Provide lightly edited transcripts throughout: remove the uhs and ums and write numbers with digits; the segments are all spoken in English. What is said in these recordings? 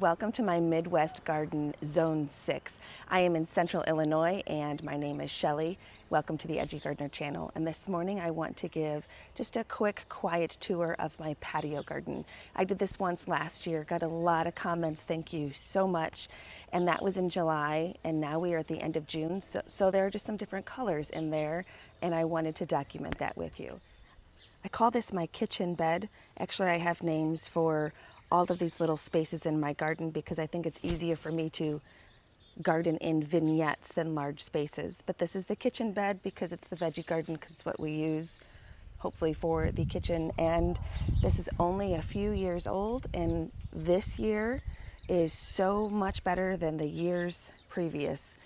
Welcome to my Midwest Garden Zone 6. I am in Central Illinois and my name is Shelly. Welcome to the Edgy Gardener channel. And this morning I want to give just a quick, quiet tour of my patio garden. I did this once last year, got a lot of comments, thank you so much. And that was in July, and now we are at the end of June. So there are just some different colors in there, and I wanted to document that with you. I call this my kitchen bed. Actually, I have names for all of these little spaces in my garden because I think it's easier for me to garden in vignettes than large spaces. But this is the kitchen bed because it's the veggie garden, because it's what we use hopefully for the kitchen. And this is only a few years old, and this year is so much better than the years previous.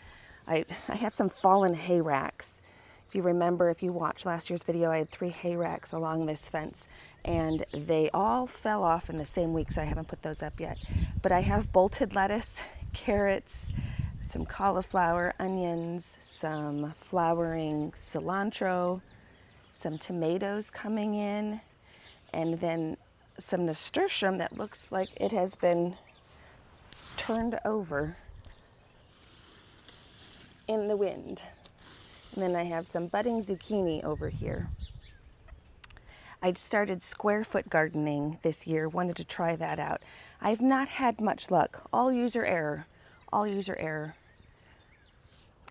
I have some fallen hay racks. If you remember, if you watched last year's video, I had 3 hay racks along this fence and they all fell off in the same week, so I haven't put those up yet. But I have bolted lettuce, carrots, some cauliflower, onions, some flowering cilantro, some tomatoes coming in, and then some nasturtium that looks like it has been turned over in the wind. And then I have some budding zucchini over here. I started square foot gardening this year, wanted to try that out. I've not had much luck, all user error.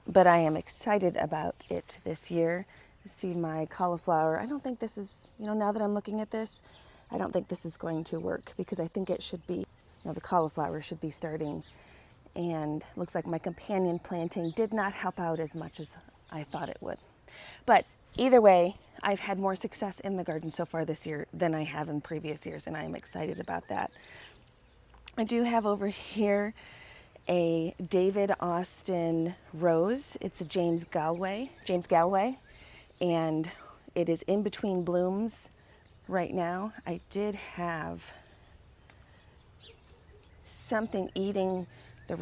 But I am excited about it this year. See my cauliflower. I don't think this is, now that I'm looking at this, I don't think this is going to work because I think it should be, the cauliflower should be starting. And looks like my companion planting did not help out as much as I thought it would. But either way, I've had more success in the garden so far this year than I have in previous years, and I am excited about that. I do have over here a David Austin rose. It's a James Galway, and it is in between blooms right now. I did have something eating the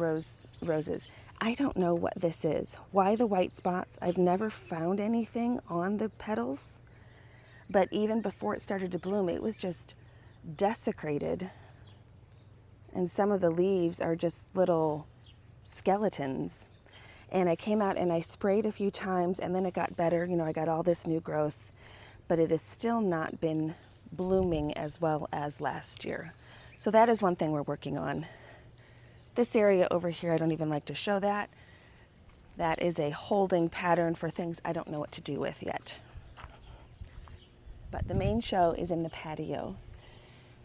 roses. I don't know what this is. Why the white spots? I've never found anything on the petals, but even before it started to bloom, it was just desecrated. And some of the leaves are just little skeletons. And I came out and I sprayed a few times, and then it got better. I got all this new growth, but it has still not been blooming as well as last year. So that is one thing we're working on. This area over here, I don't even like to show that. That is a holding pattern for things I don't know what to do with yet. But the main show is in the patio.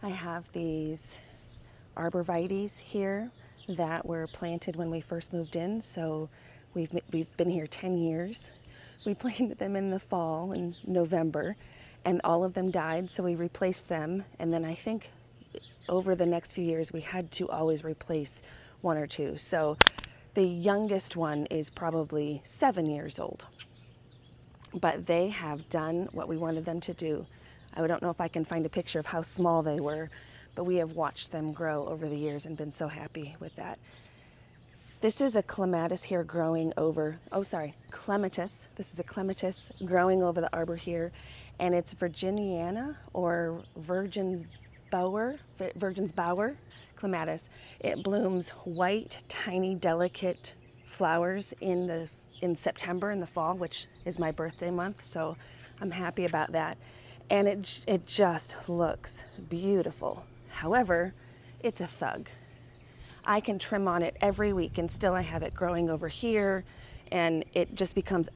I have these Arborvitaes here that were planted when we first moved in, so we've been here 10 years. We planted them in the fall in November, and all of them died, so we replaced them, and then I think over the next few years we had to always replace 1 or 2. So the youngest one is probably 7 years old, but they have done what we wanted them to do. I don't know if I can find a picture of how small they were, but we have watched them grow over the years and been so happy with that. This is a clematis here growing over, clematis. This is a clematis growing over the arbor here, and it's Virginiana or Virgin's Bower clematis. It blooms white, tiny, delicate flowers in September, in the fall, which is my birthday month, so I'm happy about that. And it just looks beautiful. However, it's a thug. I can trim on it every week and still I have it growing over here, and it just becomes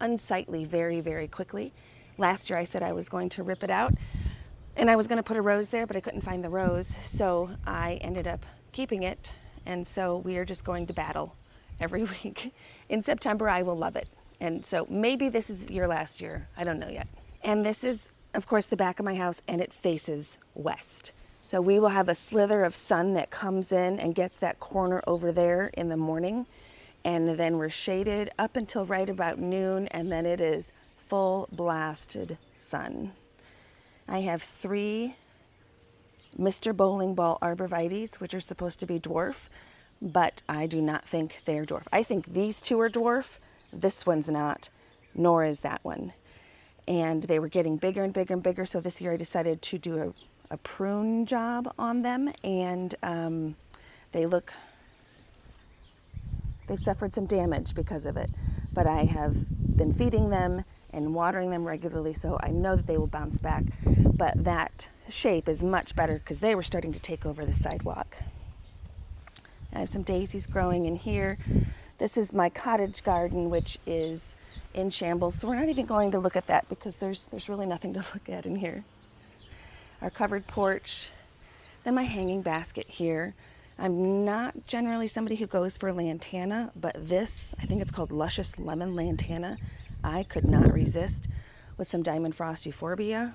unsightly very, very quickly. Last year I said I was going to rip it out, and I was going to put a rose there, but I couldn't find the rose, so I ended up keeping it, and so we are just going to battle every week. In September, I will love it, and so maybe this is your last year. I don't know yet. And this is, of course, the back of my house, and it faces west. So we will have a slither of sun that comes in and gets that corner over there in the morning, and then we're shaded up until right about noon, and then it is full blasted sun. I have 3 Mr. Bowling Ball Arborvitaes, which are supposed to be dwarf, but I do not think they're dwarf. I think these 2 are dwarf, this one's not, nor is that one. And they were getting bigger and bigger and bigger, so this year I decided to do a prune job on them, and they've suffered some damage because of it. But I have been feeding them and watering them regularly, so I know that they will bounce back. But that shape is much better because they were starting to take over the sidewalk. I have some daisies growing in here. This is my cottage garden, which is in shambles, so we're not even going to look at that because there's really nothing to look at in here. Our covered porch, then my hanging basket here. I'm not generally somebody who goes for lantana, but this, I think it's called Luscious Lemon Lantana, I could not resist, with some Diamond Frost Euphorbia.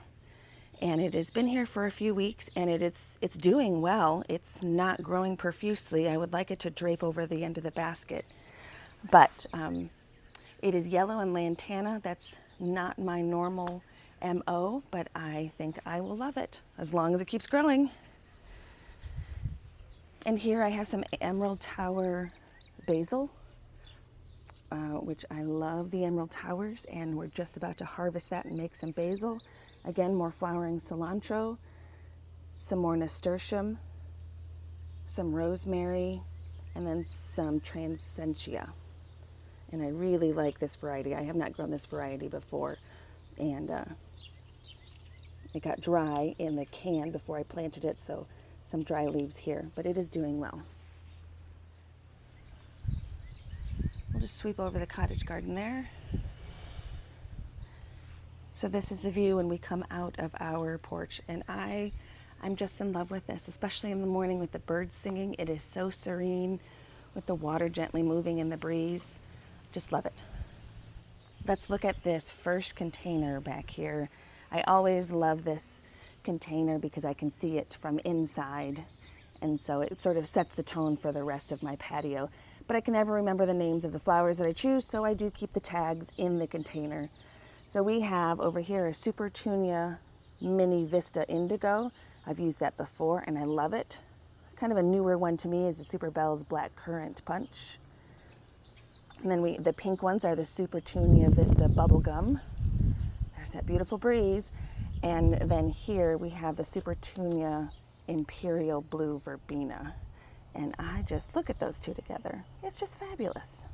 And it has been here for a few weeks, and it's doing well. It's not growing profusely. I would like it to drape over the end of the basket. But it is yellow and lantana. That's not my normal MO, but I think I will love it as long as it keeps growing. And here I have some Emerald Tower basil, which I love the Emerald Towers, and we're just about to harvest that and make some basil. Again, more flowering cilantro, some more nasturtium, some rosemary, and then some transcentia. And I really like this variety. I have not grown this variety before, and it got dry in the can before I planted it, so some dry leaves here, but it is doing well. We'll just sweep over the cottage garden there. So this is the view when we come out of our porch, and I'm just in love with this, especially in the morning with the birds singing. It is so serene with the water gently moving in the breeze. Just love it. Let's look at this first container back here. I always love this container because I can see it from inside, and so it sort of sets the tone for the rest of my patio. But I can never remember the names of the flowers that I choose, so I do keep the tags in the container. So we have over here a Supertunia Mini Vista Indigo. I've used that before and I love it. Kind of a newer one to me is the Super Bell's Black Currant Punch. And then the pink ones are the Supertunia Vista Bubblegum. There's that beautiful breeze. And then here we have the Supertunia Imperial Blue Verbena. And I just look at those two together. It's just fabulous.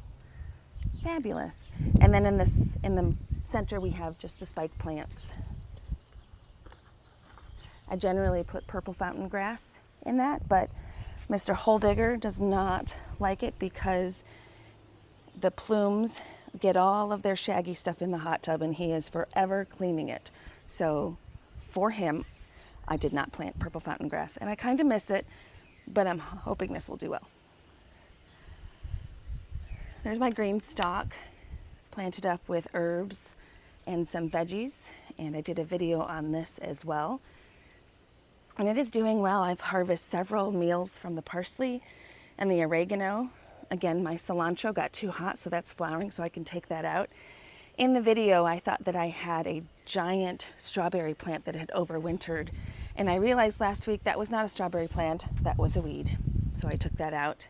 Fabulous. And then in the center we have just the spike plants. I generally put purple fountain grass in that, but Mr. Holedigger does not like it because the plumes get all of their shaggy stuff in the hot tub and he is forever cleaning it. So for him, I did not plant purple fountain grass, and I kind of miss it, but I'm hoping this will do well. There's my green stalk planted up with herbs and some veggies, and I did a video on this as well. And it is doing well. I've harvested several meals from the parsley and the oregano. Again, my cilantro got too hot, so that's flowering, so I can take that out. In the video, I thought that I had a giant strawberry plant that had overwintered, and I realized last week that was not a strawberry plant, that was a weed. So I took that out,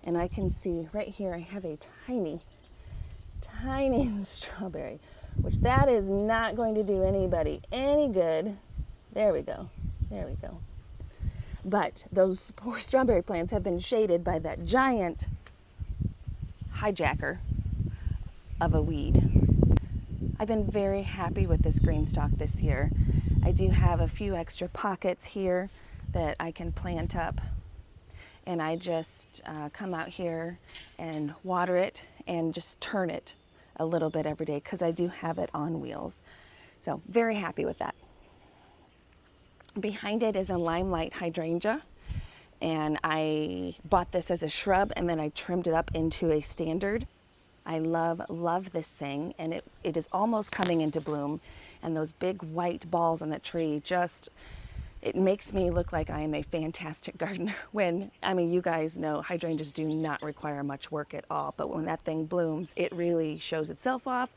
and I can see right here I have a tiny strawberry, which that is not going to do anybody any good. There we go. There we go. But those poor strawberry plants have been shaded by that giant hijacker of a weed. I've been very happy with this green stalk this year. I do have a few extra pockets here that I can plant up, and I just come out here and water it and just turn it a little bit every day because I do have it on wheels. So very happy with that. Behind it is a limelight hydrangea, and I bought this as a shrub and then I trimmed it up into a standard. I love this thing, and it is almost coming into bloom, and those big white balls on the tree it makes me look like I am a fantastic gardener when, I mean, you guys know hydrangeas do not require much work at all, but when that thing blooms, it really shows itself off,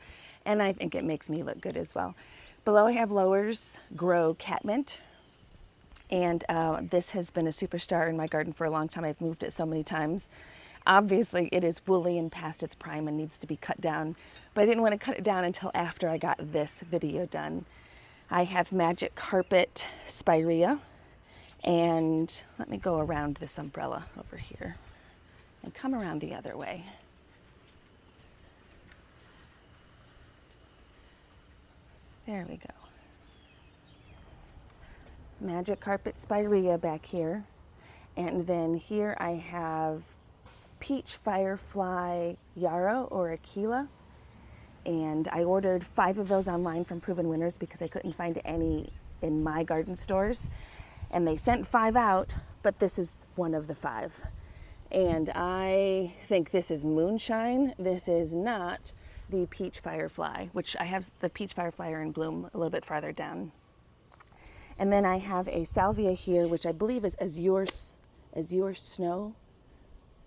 and I think it makes me look good as well. Below I have Lowers Grow Catmint, and this has been a superstar in my garden for a long time. I've moved it so many times. Obviously it is woolly and past its prime and needs to be cut down, but I didn't want to cut it down until after I got this video done. I have Magic Carpet Spirea, And let me go around this umbrella over here and come around the other way. There we go. Magic carpet spirea back here. And then here I have peach firefly yarrow or aquila. And I ordered 5 of those online from Proven Winners because I couldn't find any in my garden stores. And they sent 5 out, but this is one of the 5. And I think this is moonshine. This is not the peach firefly, which I have the peach firefly in bloom a little bit farther down. And then I have a salvia here, which I believe is azure snow.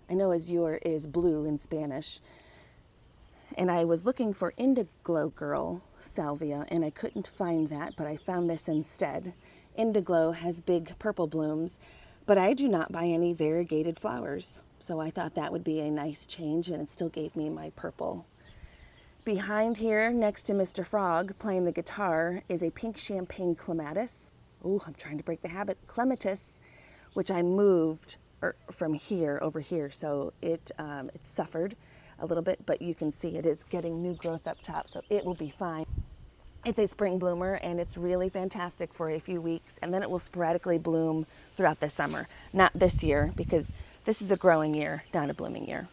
I know azure is blue in Spanish. And I was looking for Indiglo Girl salvia, and I couldn't find that, but I found this instead. Indiglo has big purple blooms, but I do not buy any variegated flowers. So I thought that would be a nice change, and it still gave me my purple. Behind here, next to Mr. Frog, playing the guitar, is a pink champagne clematis. Ooh, I'm trying to break the habit. Clematis, which I moved from here over here, so it suffered a little bit, but you can see it is getting new growth up top, so it will be fine. It's a spring bloomer, and it's really fantastic for a few weeks, and then it will sporadically bloom throughout the summer. Not this year, because this is a growing year, not a blooming year.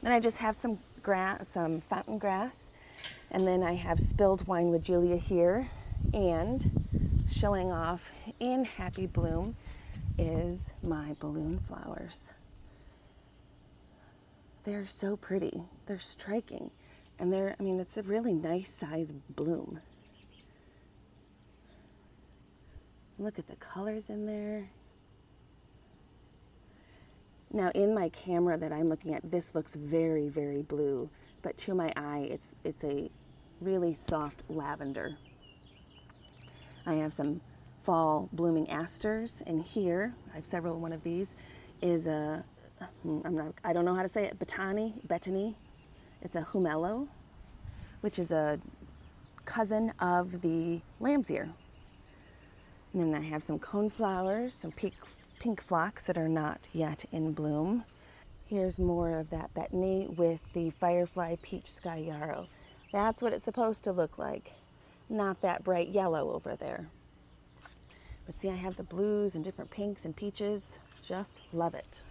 Then I just have some fountain grass, and then I have spilled wine logelia here, and showing off in happy bloom is my balloon flowers. They're so pretty. They're striking. And it's a really nice size bloom. Look at the colors in there. Now in my camera that I'm looking at, this looks very, very blue, but to my eye, it's a really soft lavender. I have some fall blooming asters, and here, I have several. One of these is I don't know how to say it, betony. It's a humelo, which is a cousin of the lamb's ear. And then I have some coneflowers, some pink phlox that are not yet in bloom. Here's more of that betony with the firefly peach sky yarrow. That's what it's supposed to look like, not that bright yellow over there. But see, I have the blues and different pinks and peaches. Just love it.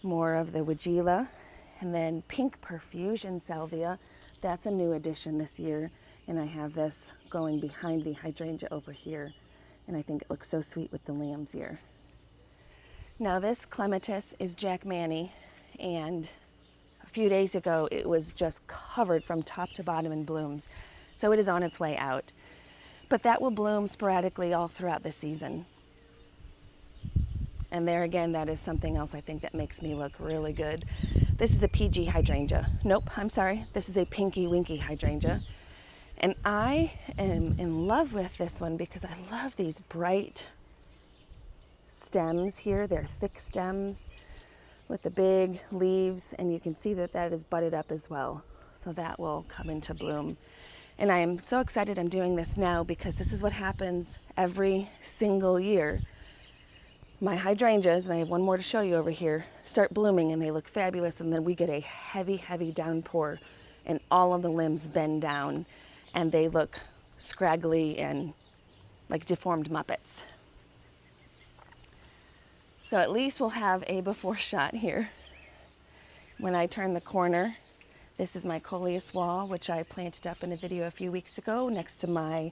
More of the weigela, and then pink perfusion salvia. That's a new addition this year, and I have this going behind the hydrangea over here, and I think it looks so sweet with the lamb's ear. Now this clematis is Jack Manny, and a few days ago it was just covered from top to bottom in blooms, so it is on its way out. But that will bloom sporadically all throughout the season. And there again, that is something else I think that makes me look really good. This is a PG hydrangea. Nope, I'm sorry. This is a pinky winky hydrangea. And I am in love with this one because I love these bright stems here. They're thick stems with the big leaves, and you can see that that is budded up as well. So that will come into bloom. And I am so excited I'm doing this now because this is what happens every single year. My hydrangeas, and I have one more to show you over here, start blooming and they look fabulous, and then we get a heavy, heavy downpour and all of the limbs bend down and they look scraggly and like deformed Muppets. So at least we'll have a before shot here. When I turn the corner, this is my Coleus Wall, which I planted up in a video a few weeks ago next to my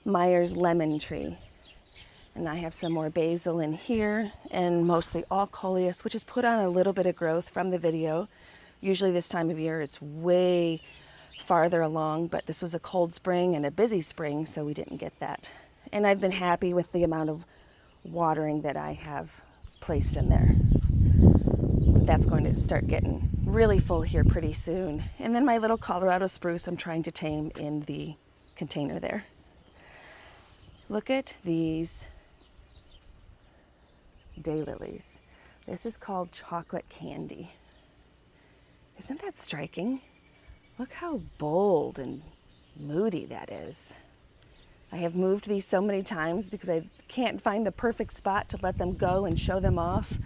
Myers lemon tree. And I have some more basil in here, and mostly all Coleus, which has put on a little bit of growth from the video. Usually this time of year it's way farther along, but this was a cold spring and a busy spring, so we didn't get that. And I've been happy with the amount of watering that I have placed in there. But that's going to start getting really full here pretty soon. And then my little Colorado spruce I'm trying to tame in the container there. Look at these daylilies. This is called chocolate candy. Isn't that striking? Look how bold and moody that is. I have moved these so many times because I can't find the perfect spot to let them go and show them off.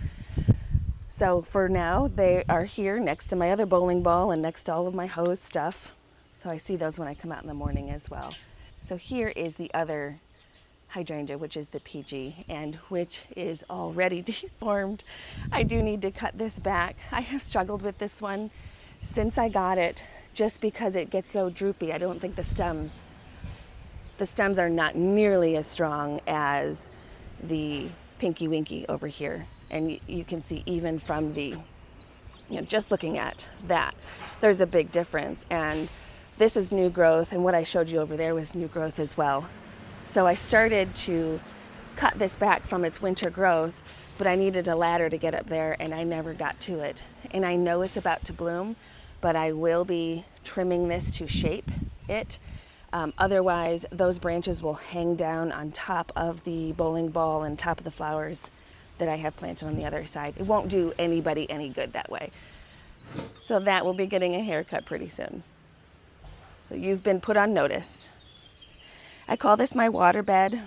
So for now, they are here next to my other bowling ball and next to all of my hose stuff. So I see those when I come out in the morning as well. So here is the other hydrangea, which is the PG, and which is already deformed. I do need to cut this back. I have struggled with this one since I got it, just because it gets so droopy. I don't think the stems are not nearly as strong as the Pinky Winky over here. And you can see even from the, just looking at that, there's a big difference. And this is new growth, and what I showed you over there was new growth as well. So I started to cut this back from its winter growth, but I needed a ladder to get up there, and I never got to it. And I know it's about to bloom, but I will be trimming this to shape it. Otherwise, those branches will hang down on top of the bowling ball and top of the flowers that I have planted on the other side. It won't do anybody any good that way. So that will be getting a haircut pretty soon. So you've been put on notice. I call this my waterbed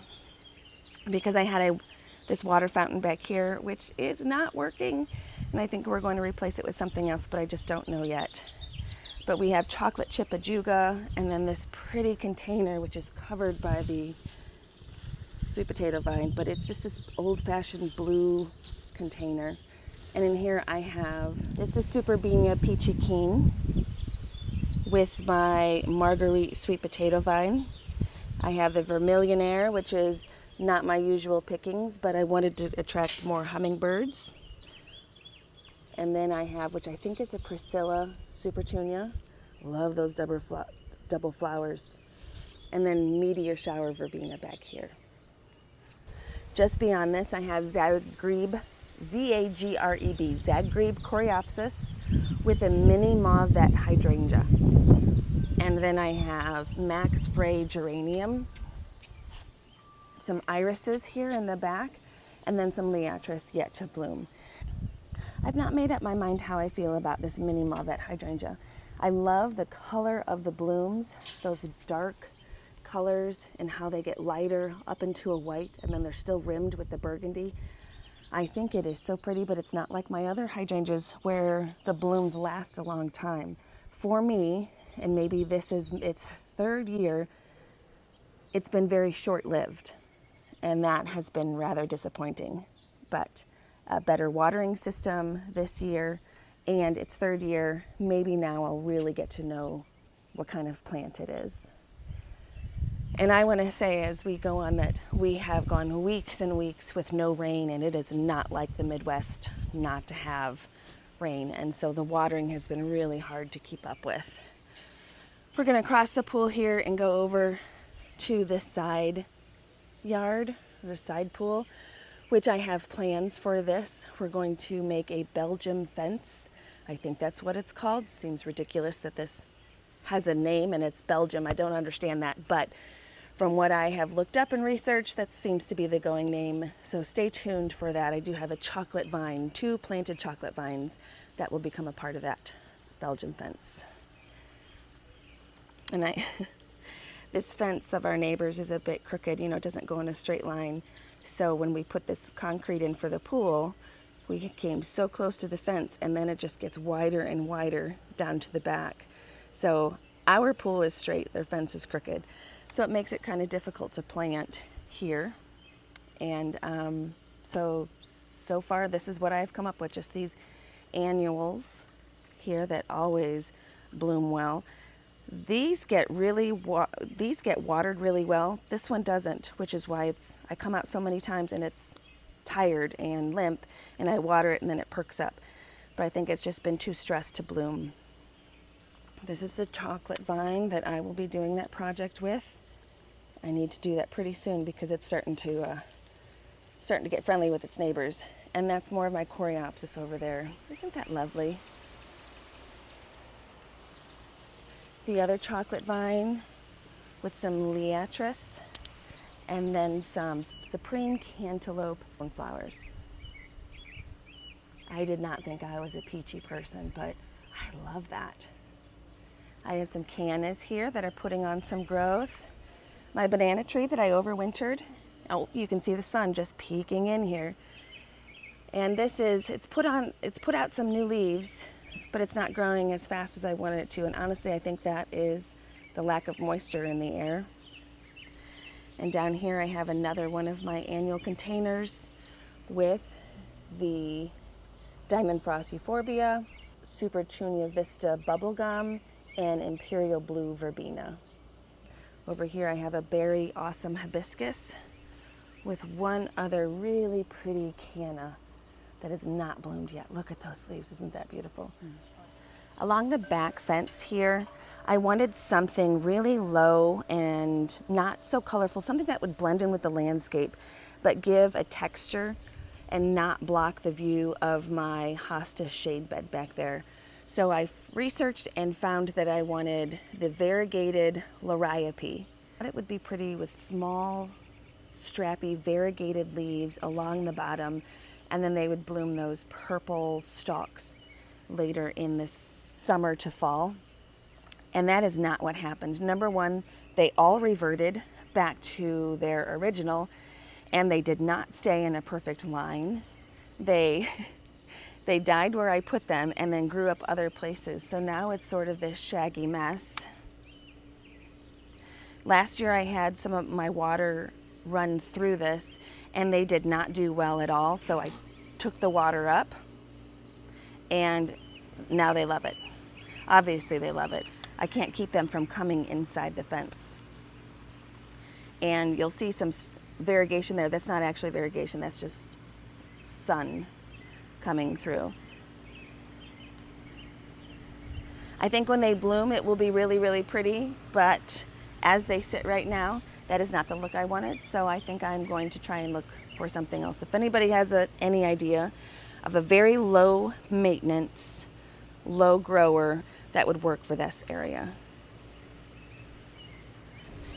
because I had this water fountain back here, which is not working. And I think we're going to replace it with something else, but I just don't know yet. But we have chocolate chip ajuga, and then this pretty container, which is covered by the sweet potato vine, but it's just this old-fashioned blue container. And in here I have, this is Superbenia Peachy Keen with my Marguerite sweet potato vine. I have the Vermillionaire, which is not my usual pickings, but I wanted to attract more hummingbirds. And then I have, which I think is a Priscilla Supertunia. Love those double flowers. And then Meteor Shower Verbena back here. Just beyond this, I have Zagreb, Z-A-G-R-E-B, Zagreb Coreopsis with a mini Mauvet hydrangea. And then I have Max Frey geranium, some irises here in the back, and then some liatris yet to bloom. I've not made up my mind how I feel about this mini Mauvet hydrangea. I love the color of the blooms, those dark colors, and how they get lighter up into a white, and then they're still rimmed with the burgundy. I think it is so pretty, but it's not like my other hydrangeas where the blooms last a long time. For me, and maybe this is its third year, it's been very short-lived, and that has been rather disappointing. But a better watering system this year, and its third year, maybe now I'll really get to know what kind of plant it is. And I want to say as we go on that we have gone weeks and weeks with no rain, and it is not like the Midwest not to have rain, and so the watering has been really hard to keep up with. We're going to cross the pool here and go over to this side yard, the side pool, which I have plans for this. We're going to make a Belgium fence. I think that's what it's called. Seems ridiculous that this has a name and it's Belgium. I don't understand that, but from what I have looked up and researched, that seems to be the going name. So stay tuned for that. I do have a chocolate vine, 2 planted chocolate vines that will become a part of that Belgium fence. And this fence of our neighbors is a bit crooked, it doesn't go in a straight line. So when we put this concrete in for the pool, we came so close to the fence, and then it just gets wider and wider down to the back. So our pool is straight, their fence is crooked. So it makes it kind of difficult to plant here. And so far this is what I've come up with, just these annuals here that always bloom well. These get watered really well. This one doesn't, which is why I come out so many times and it's tired and limp, and I water it and then it perks up. But I think it's just been too stressed to bloom. This is the chocolate vine that I will be doing that project with. I need to do that pretty soon because it's starting to get friendly with its neighbors. And that's more of my Coreopsis over there. Isn't that lovely? The other chocolate vine with some liatris, and then some supreme cantaloupe flowers. I did not think I was a peachy person, but I love that. I have some cannas here that are putting on some growth. My banana tree that I overwintered. Oh, you can see the sun just peeking in here. And it's put out some new leaves, but it's not growing as fast as I wanted it to. And honestly, I think that is the lack of moisture in the air. And down here I have another one of my annual containers with the Diamond Frost Euphorbia, Super Tunia Vista Bubblegum, and Imperial Blue Verbena. Over here I have a berry awesome hibiscus with one other really pretty canna that is not bloomed yet. Look at those leaves, isn't that beautiful? Along the back fence here, I wanted something really low and not so colorful, something that would blend in with the landscape, but give a texture and not block the view of my hosta shade bed back there. So I researched and found that I wanted the variegated liriope. I thought it would be pretty with small, strappy, variegated leaves along the bottom, and then they would bloom those purple stalks later in this summer to fall. And that is not what happened. Number one, they all reverted back to their original, and they did not stay in a perfect line. They died where I put them and then grew up other places. So now it's sort of this shaggy mess. Last year I had some of my water run through this and they did not do well at all. So I took the water up and now they love it. Obviously they love it. I can't keep them from coming inside the fence. And you'll see some variegation there. That's not actually variegation, that's just sun coming through. I think when they bloom it will be really, really pretty, but as they sit right now, that is not the look I wanted, so I think I'm going to try and look for something else. If anybody has any idea of a very low maintenance, low grower that would work for this area.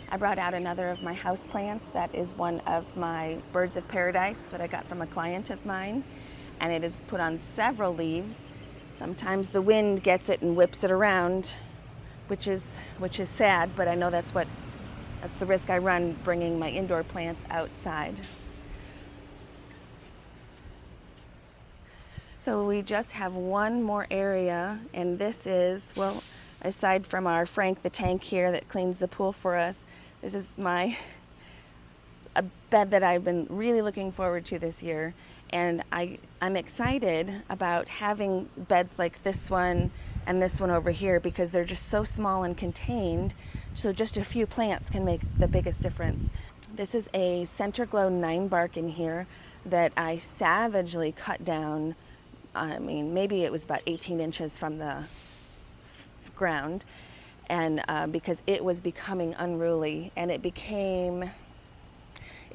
I brought out another of my house plants. That is one of my birds of paradise that I got from a client of mine, and it is put on several leaves. Sometimes the wind gets it and whips it around, which is sad, but I know that's the risk I run bringing my indoor plants outside. So we just have one more area, and this is, well, aside from our Frank the Tank here that cleans the pool for us, this is a bed that I've been really looking forward to this year. And I'm excited about having beds like this one and this one over here because they're just so small and contained. So just a few plants can make the biggest difference. This is a Center Glow 9 bark in here that I savagely cut down. I mean, maybe it was about 18 inches from the ground, and because it was becoming unruly, and it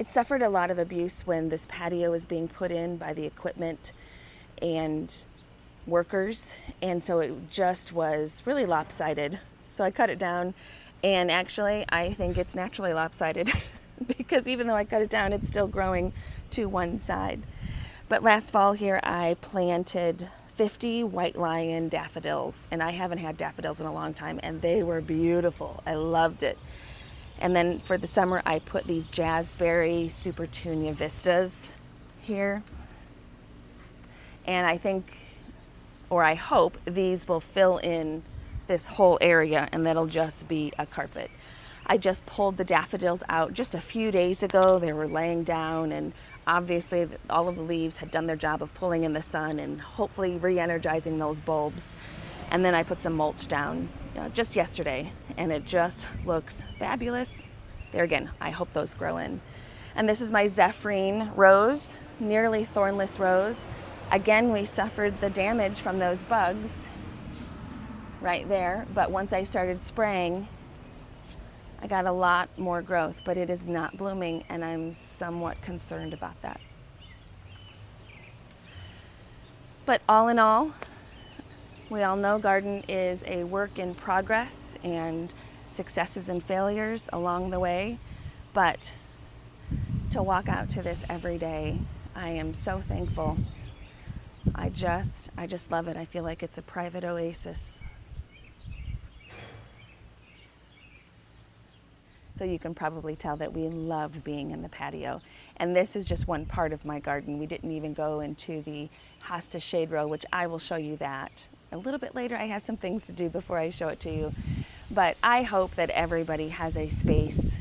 suffered a lot of abuse when this patio was being put in by the equipment and workers, and so it just was really lopsided. So I cut it down, and actually I think it's naturally lopsided because even though I cut it down, it's still growing to one side. But last fall here I planted 50 white lion daffodils, and I haven't had daffodils in a long time, and they were beautiful. I loved it. And then for the summer I put these jazzberry Super Tunia Vistas here, and I think, or I hope, these will fill in this whole area and that'll just be a carpet. I just pulled the daffodils out just a few days ago. They were laying down, and obviously all of the leaves had done their job of pulling in the sun and hopefully re-energizing those bulbs. And then I put some mulch down just yesterday, and it just looks fabulous. There again, I hope those grow in. And this is my Zephrine rose, nearly thornless rose. Again, we suffered the damage from those bugs right there, but once I started spraying, I got a lot more growth, but it is not blooming, and I'm somewhat concerned about that. But all in all, we all know garden is a work in progress and successes and failures along the way, but to walk out to this every day, I am so thankful. I just love it. I feel like it's a private oasis. So you can probably tell that we love being in the patio. And this is just one part of my garden. We didn't even go into the hosta shade row, which I will show you that a little bit later. I have some things to do before I show it to you. But I hope that everybody has a space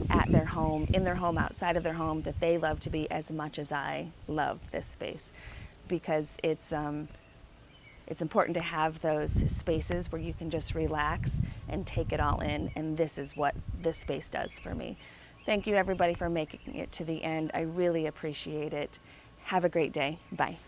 at their home, in their home, outside of their home, that they love to be as much as I love this space, because it's important to have those spaces where you can just relax and take it all in, and this is what this space does for me. Thank you everybody for making it to the end. I really appreciate it. Have a great day. Bye.